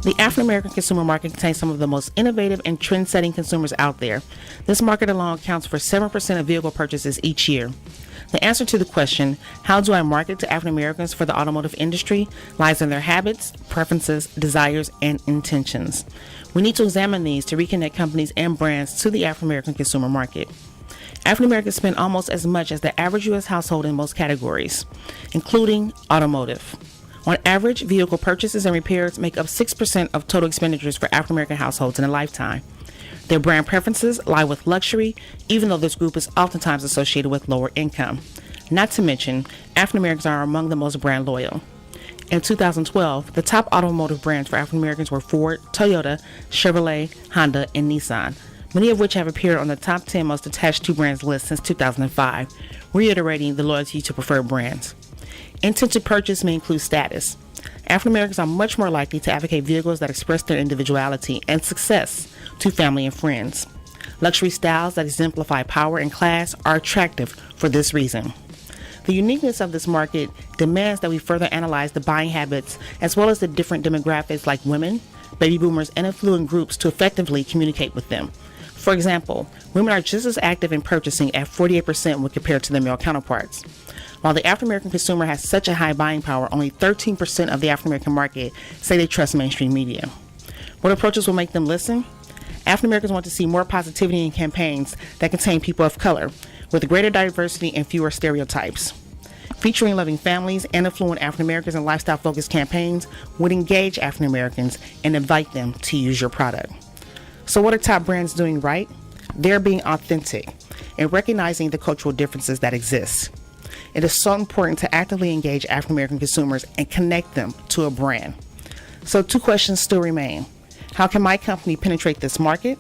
The African American consumer market contains some of the most innovative and trend-setting consumers out there. This market alone accounts for 7% of vehicle purchases each year. The answer to the question, how do I market to African Americans for the automotive industry, lies in their habits, preferences, desires, and intentions. We need to examine these to reconnect companies and brands to the African American consumer market. African Americans spend almost as much as the average U.S. household in most categories, including automotive. On average, vehicle purchases and repairs make up 6% of total expenditures for African American households in a lifetime. Their brand preferences lie with luxury, even though this group is oftentimes associated with lower income. Not to mention, African Americans are among the most brand loyal. In 2012, the top automotive brands for African Americans were Ford, Toyota, Chevrolet, Honda, and Nissan, many of which have appeared on the top 10 most attached to brands list since 2005, reiterating the loyalty to preferred brands. Intent to purchase may include status. African Americans are much more likely to advocate vehicles that express their individuality and success to family and friends. Luxury styles that exemplify power and class are attractive for this reason. The uniqueness of this market demands that we further analyze the buying habits as well as the different demographics like women, baby boomers, and affluent groups to effectively communicate with them. For example, women are just as active in purchasing at 48% when compared to their male counterparts. While the African American consumer has such a high buying power, only 13% of the African American market say they trust mainstream media. What approaches will make them listen? African Americans want to see more positivity in campaigns that contain people of color, with greater diversity and fewer stereotypes. Featuring loving families and affluent African Americans in lifestyle-focused campaigns would engage African Americans and invite them to use your product. So what are top brands doing right? They're being authentic and recognizing the cultural differences that exist. It is so important to actively engage African American consumers and connect them to a brand. So 2 questions still remain. How can my company penetrate this market?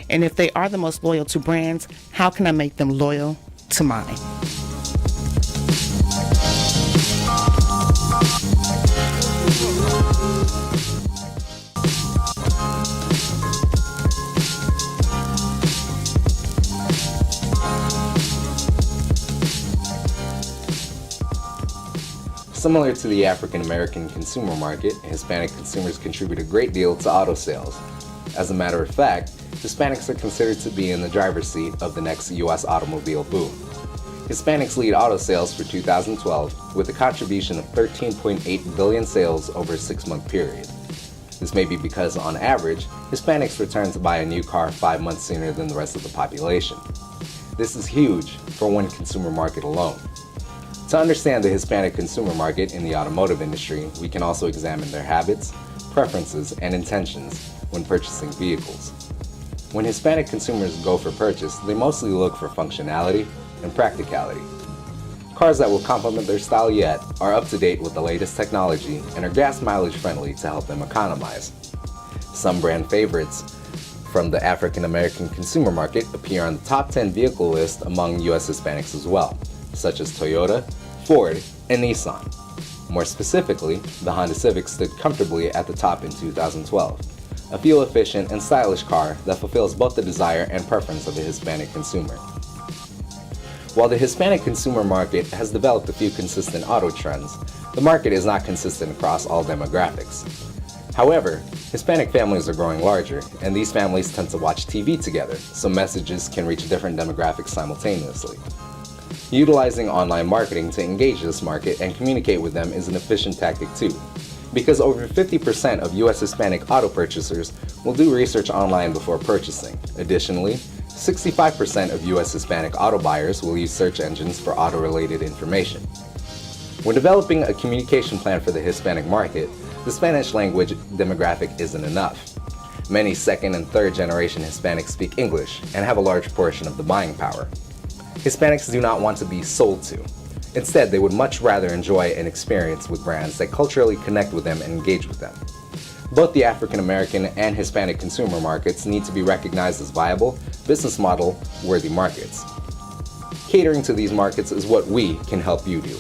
And if they are the most loyal to brands, how can I make them loyal to mine? Similar to the African American consumer market, Hispanic consumers contribute a great deal to auto sales. As a matter of fact, Hispanics are considered to be in the driver's seat of the next U.S. automobile boom. Hispanics lead auto sales for 2012 with a contribution of 13.8 billion sales over a 6-month period. This may be because, on average, Hispanics return to buy a new car 5 months sooner than the rest of the population. This is huge for one consumer market alone. To understand the Hispanic consumer market in the automotive industry, we can also examine their habits, preferences, and intentions when purchasing vehicles. When Hispanic consumers go for purchase, they mostly look for functionality and practicality. Cars that will complement their style yet are up to date with the latest technology and are gas mileage friendly to help them economize. Some brand favorites from the African American consumer market appear on the top 10 vehicle list among US Hispanics as well, such as Toyota, Ford, and Nissan. More specifically, the Honda Civic stood comfortably at the top in 2012, a fuel-efficient and stylish car that fulfills both the desire and preference of the Hispanic consumer. While the Hispanic consumer market has developed a few consistent auto trends, the market is not consistent across all demographics. However, Hispanic families are growing larger, and these families tend to watch TV together, so messages can reach different demographics simultaneously. Utilizing online marketing to engage this market and communicate with them is an efficient tactic too, because over 50% of US Hispanic auto purchasers will do research online before purchasing. Additionally, 65% of US Hispanic auto buyers will use search engines for auto-related information. When developing a communication plan for the Hispanic market, the Spanish language demographic isn't enough. Many second and third generation Hispanics speak English and have a large portion of the buying power. Hispanics do not want to be sold to. Instead, they would much rather enjoy an experience with brands that culturally connect with them and engage with them. Both the African American and Hispanic consumer markets need to be recognized as viable, business model worthy markets. Catering to these markets is what we can help you do.